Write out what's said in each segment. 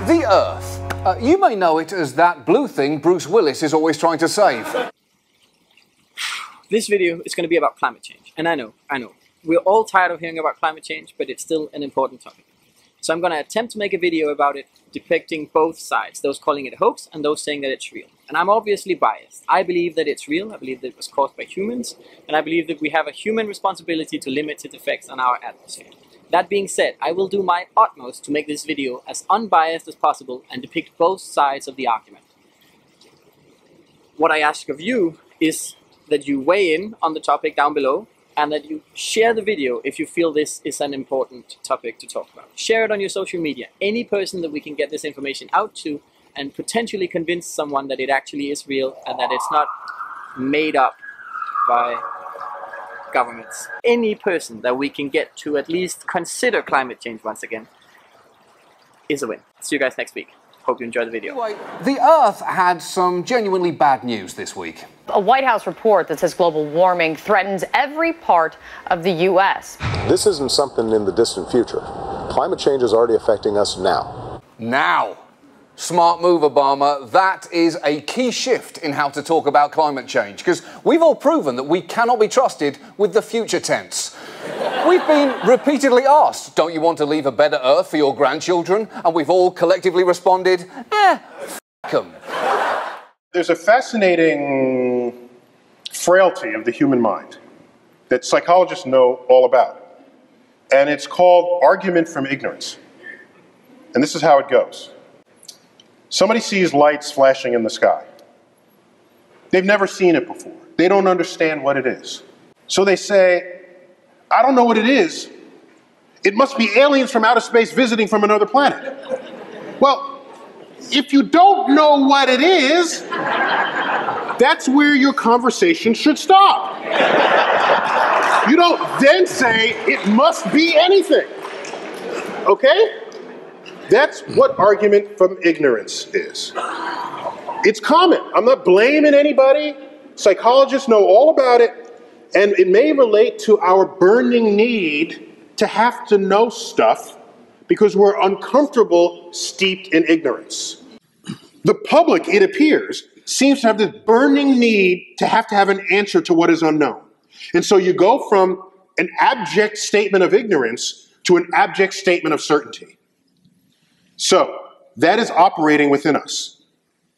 The Earth. You may know it as that blue thing Bruce Willis is always trying to save. This video is going to be about climate change. And I know. We're all tired of hearing about climate change, but it's still an important topic. So I'm going to attempt to make a video about it, depicting both sides, those calling it a hoax and those saying that it's real. And I'm obviously biased. I believe that it's real, I believe that it was caused by humans, and I believe that we have a human responsibility to limit its effects on our atmosphere. That being said, I will do my utmost to make this video as unbiased as possible and depict both sides of the argument. What I ask of you is that you weigh in on the topic down below, and that you share the video if you feel this is an important topic to talk about. Share it on your social media. Any person that we can get this information out to and potentially convince someone that it actually is real and that it's not made up by governments. Any person that we can get to at least consider climate change once again is a win. See you guys next week. Hope you enjoy the video. Anyway, the Earth had some genuinely bad news this week. A White House report that says global warming threatens every part of the U.S. This isn't something in the distant future. Climate change is already affecting us now. Now. Smart move, Obama. That is a key shift in how to talk about climate change, because we've all proven that we cannot be trusted with the future tense. We've been repeatedly asked, don't you want to leave a better Earth for your grandchildren? And we've all collectively responded, f*** 'em. There's a fascinating frailty of the human mind that psychologists know all about. And it's called argument from ignorance. And this is how it goes. Somebody sees lights flashing in the sky. They've never seen it before. They don't understand what it is. So they say, I don't know what it is. It must be aliens from outer space visiting from another planet. Well, if you don't know what it is, that's where your conversation should stop. You don't then say, it must be anything. Okay? That's what argument from ignorance is. It's common. I'm not blaming anybody. Psychologists know all about it. And it may relate to our burning need to have to know stuff because we're uncomfortable, steeped in ignorance. The public, it appears, seems to have this burning need to have an answer to what is unknown. And so you go from an abject statement of ignorance to an abject statement of certainty. So that is operating within us.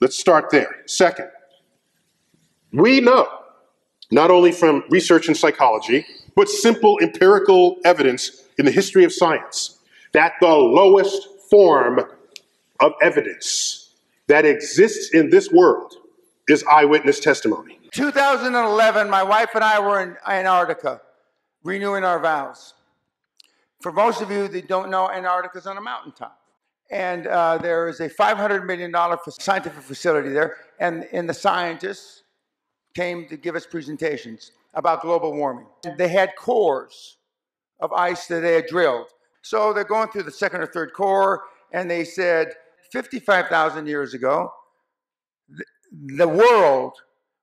Let's start there. Second, we know, not only from research in psychology, but simple empirical evidence in the history of science, that the lowest form of evidence that exists in this world is eyewitness testimony. 2011, my wife and I were in Antarctica, renewing our vows. For most of you that don't know, Antarctica's on a mountaintop. And there is a $500 million scientific facility there, and the scientists came to give us presentations about global warming. They had cores of ice that they had drilled. So they're going through the second or third core, and they said 55,000 years ago, the world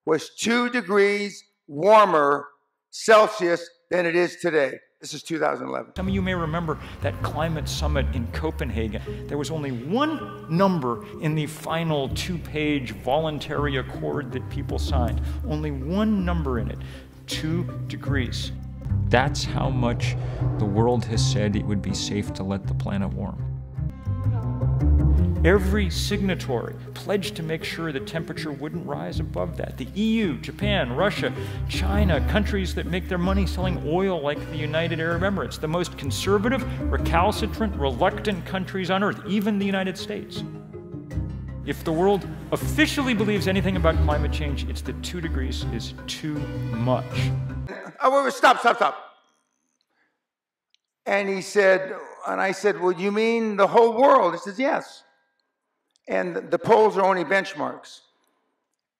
was 2 degrees warmer Celsius than it is today. This is 2011. Some of you may remember that climate summit in Copenhagen. There was only one number in the final 2-page voluntary accord that people signed. Only one number in it, 2 degrees. That's how much the world has said it would be safe to let the planet warm. Every signatory pledged to make sure the temperature wouldn't rise above that. The EU, Japan, Russia, China, countries that make their money selling oil like the United Arab Emirates, the most conservative, recalcitrant, reluctant countries on earth, even the United States. If the world officially believes anything about climate change, it's that 2 degrees is too much. Oh, wait, stop. And he said, and I said, well, you mean the whole world? He says, yes. And the polls are only benchmarks.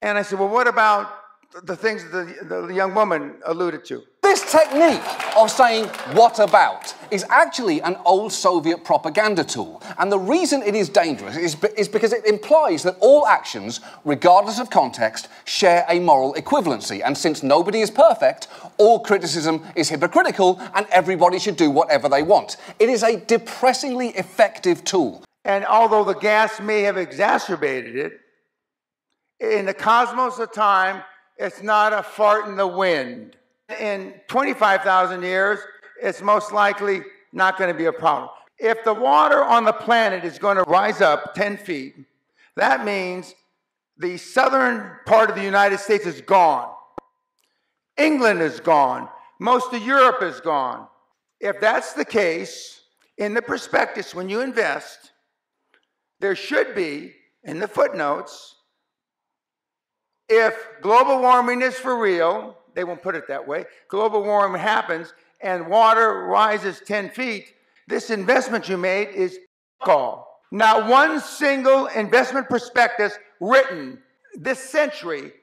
And I said, well, what about the things the young woman alluded to? This technique of saying, what about, is actually an old Soviet propaganda tool. And the reason it is dangerous is because it implies that all actions, regardless of context, share a moral equivalency. And since nobody is perfect, all criticism is hypocritical and everybody should do whatever they want. It is a depressingly effective tool. And although the gas may have exacerbated it, in the cosmos of time, it's not a fart in the wind. In 25,000 years, it's most likely not going to be a problem. If the water on the planet is going to rise up 10 feet, that means the southern part of the United States is gone. England is gone. Most of Europe is gone. If that's the case, in the prospectus, when you invest, there should be, in the footnotes, if global warming is for real, they won't put it that way, global warming happens and water rises 10 feet, this investment you made is all. Not one single investment prospectus written this century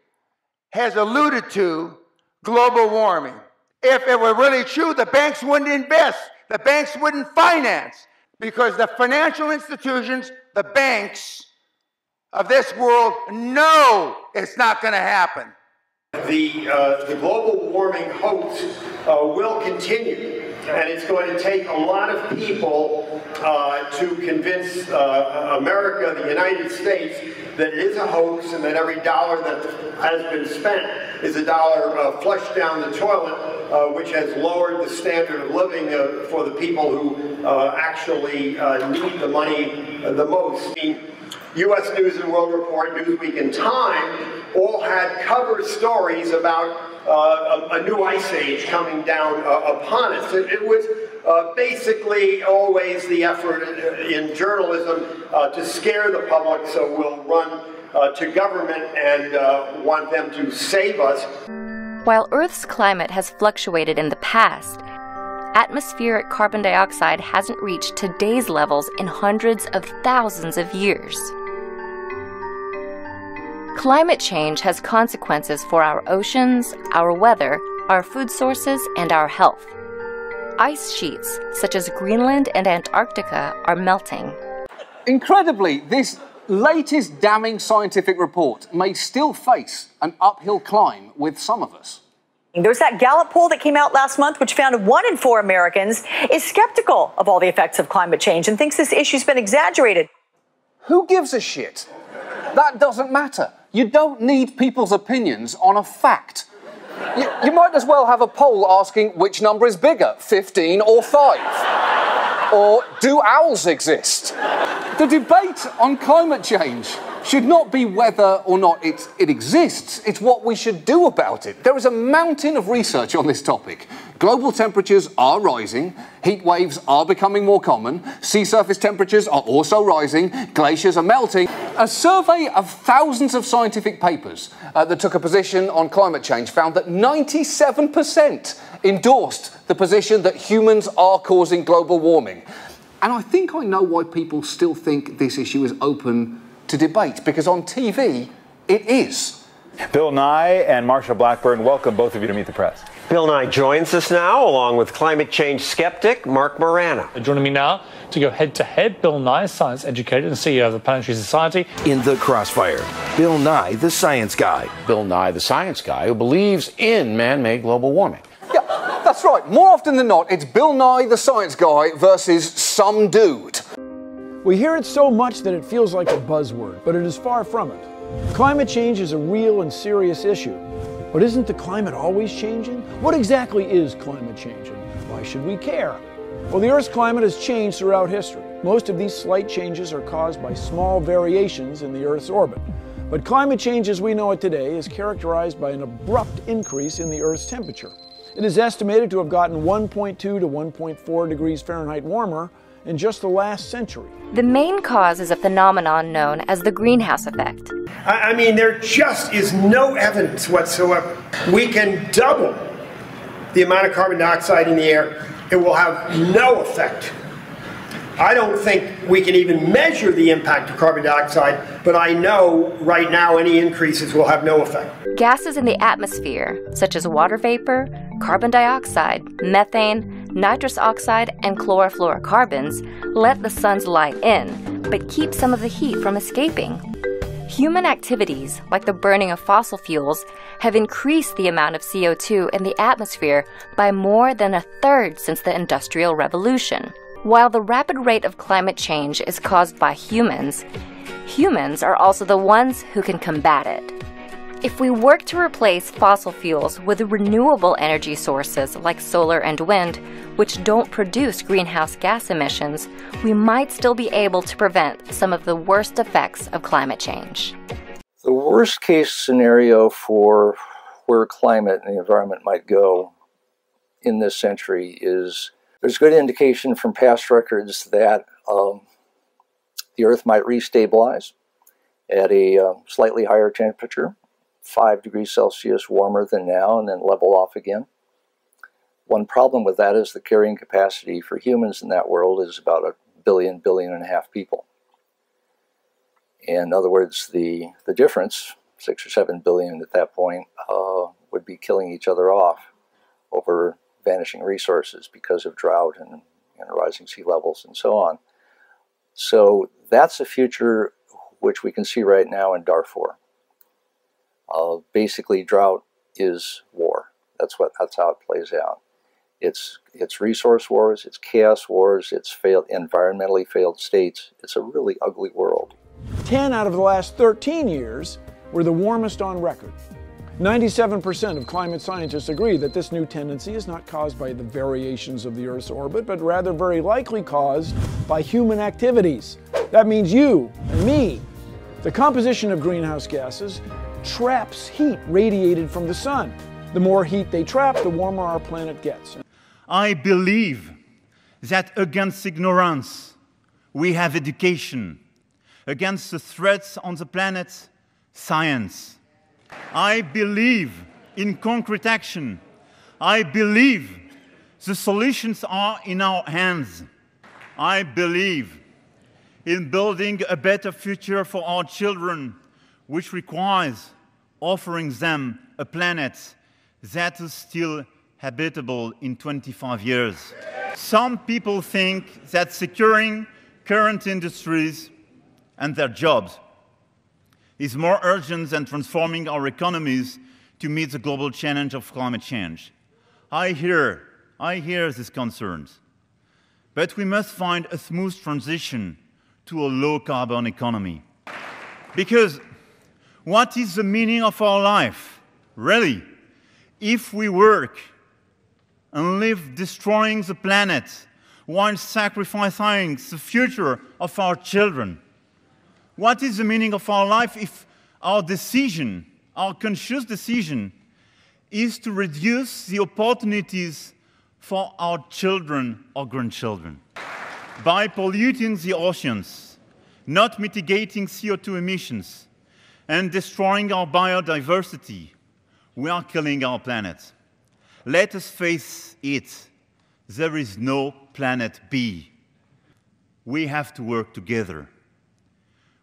has alluded to global warming. If it were really true, the banks wouldn't invest, the banks wouldn't finance, because the financial institutions, the banks of this world know it's not going to happen. The global warming hoax will continue, and it's going to take a lot of people to convince America, the United States, that it is a hoax and that every dollar that has been spent is a dollar flushed down the toilet, which has lowered the standard of living for the people who actually need the money the most. U.S. News and World Report, Newsweek, and Time all had cover stories about a new ice age coming down upon us. It was basically always the effort in journalism to scare the public, so we'll run to government and want them to save us. While Earth's climate has fluctuated in the past, atmospheric carbon dioxide hasn't reached today's levels in hundreds of thousands of years. Climate change has consequences for our oceans, our weather, our food sources, and our health. Ice sheets, such as Greenland and Antarctica, are melting. Incredibly, this latest damning scientific report may still face an uphill climb with some of us. There's that Gallup poll that came out last month, which found 1 in 4 Americans is skeptical of all the effects of climate change and thinks this issue's been exaggerated. Who gives a shit? That doesn't matter. You don't need people's opinions on a fact. You might as well have a poll asking which number is bigger, 15 or 5. Or do owls exist? The debate on climate change should not be whether or not it exists, it's what we should do about it. There is a mountain of research on this topic. Global temperatures are rising, heat waves are becoming more common, sea surface temperatures are also rising, glaciers are melting. A survey of thousands of scientific papers that took a position on climate change found that 97% endorsed the position that humans are causing global warming. And I think I know why people still think this issue is open to debate, because on TV, it is. Bill Nye and Marsha Blackburn, welcome both of you to Meet the Press. Bill Nye joins us now, along with climate change skeptic Mark Morana. Joining me now to go head-to-head, Bill Nye, science educator and CEO of the Planetary Society. In the crossfire, Bill Nye, the science guy. Bill Nye, the science guy who believes in man-made global warming. Yeah, that's right. More often than not, it's Bill Nye, the science guy, versus some dude. We hear it so much that it feels like a buzzword, but it is far from it. Climate change is a real and serious issue. But isn't the climate always changing? What exactly is climate change, and why should we care? Well, the Earth's climate has changed throughout history. Most of these slight changes are caused by small variations in the Earth's orbit. But climate change as we know it today is characterized by an abrupt increase in the Earth's temperature. It is estimated to have gotten 1.2 to 1.4 degrees Fahrenheit warmer in just the last century. The main cause is a phenomenon known as the greenhouse effect. I mean, there just is no evidence whatsoever. We can double the amount of carbon dioxide in the air. It will have no effect. I don't think we can even measure the impact of carbon dioxide, but I know right now any increases will have no effect. Gases in the atmosphere, such as water vapor, carbon dioxide, methane, nitrous oxide, and chlorofluorocarbons, let the sun's light in, but keep some of the heat from escaping. Human activities, like the burning of fossil fuels, have increased the amount of CO2 in the atmosphere by more than 1/3 since the Industrial Revolution. While the rapid rate of climate change is caused by humans, humans are also the ones who can combat it. If we work to replace fossil fuels with renewable energy sources like solar and wind, which don't produce greenhouse gas emissions, we might still be able to prevent some of the worst effects of climate change. The worst case scenario for where climate and the environment might go in this century is there's good indication from past records that the Earth might restabilize at a slightly higher temperature, 5 degrees Celsius warmer than now, and then level off again. One problem with that is the carrying capacity for humans in that world is about 1 billion, 1.5 billion people. In other words, the difference, 6 or 7 billion at that point, would be killing each other off over vanishing resources because of drought and rising sea levels and so on. So that's a future which we can see right now in Darfur. Basically, drought is war. That's how it plays out. It's resource wars, it's chaos wars, it's environmentally failed states. It's a really ugly world. 10 out of the last 13 years were the warmest on record. 97% of climate scientists agree that this new tendency is not caused by the variations of the Earth's orbit, but rather very likely caused by human activities. That means you and me. The composition of greenhouse gases traps heat radiated from the sun. The more heat they trap, the warmer our planet gets. I believe that against ignorance, we have education. Against the threats on the planet, science. I believe in concrete action. I believe the solutions are in our hands. I believe in building a better future for our children, which requires offering them a planet that is still habitable in 25 years. Some people think that securing current industries and their jobs is more urgent than transforming our economies to meet the global challenge of climate change. I hear these concerns. But we must find a smooth transition to a low-carbon economy. Because what is the meaning of our life, really, if we work and live destroying the planet while sacrificing the future of our children? What is the meaning of our life if our decision, our conscious decision, is to reduce the opportunities for our children or grandchildren? By polluting the oceans, not mitigating CO2 emissions, and destroying our biodiversity, we are killing our planet. Let us face it. There is no planet B. We have to work together.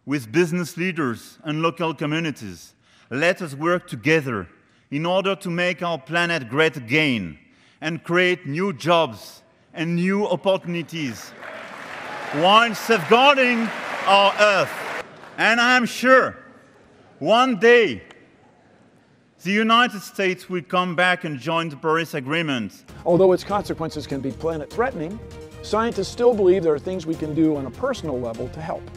With business leaders and local communities, let us work together in order to make our planet great again and create new jobs and new opportunities while safeguarding our Earth. And I am sure one day the United States will come back and join the Paris Agreement. Although its consequences can be planet-threatening, scientists still believe there are things we can do on a personal level to help.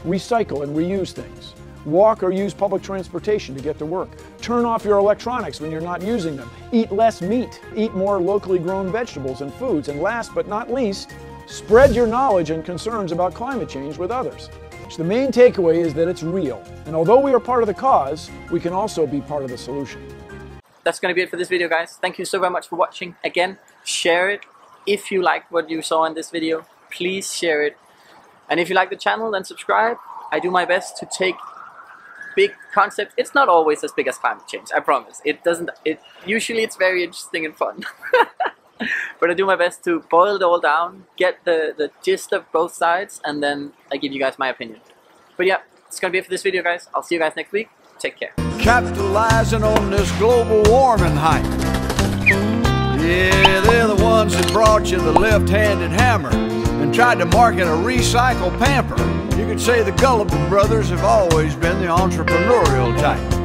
Recycle and reuse things. Walk or use public transportation to get to work. Turn off your electronics when you're not using them. Eat less meat. Eat more locally grown vegetables and foods. And last but not least, spread your knowledge and concerns about climate change with others. The main takeaway is that it's real. And although we are part of the cause, we can also be part of the solution. That's going to be it for this video, guys. Thank you so very much for watching. Again, share it. If you liked what you saw in this video, please share it. And if you like the channel, then subscribe. I do my best to take big concepts. It's not always as big as climate change, I promise. Usually it's very interesting and fun. But I do my best to boil it all down, get the gist of both sides, and then I give you guys my opinion. But yeah, it's going to be it for this video, guys. I'll see you guys next week. Take care. Capitalizing on this global warming hype. Yeah, they're the ones that brought you the left-handed hammer and tried to market a recycle pamper. You could say the Gullible brothers have always been the entrepreneurial type.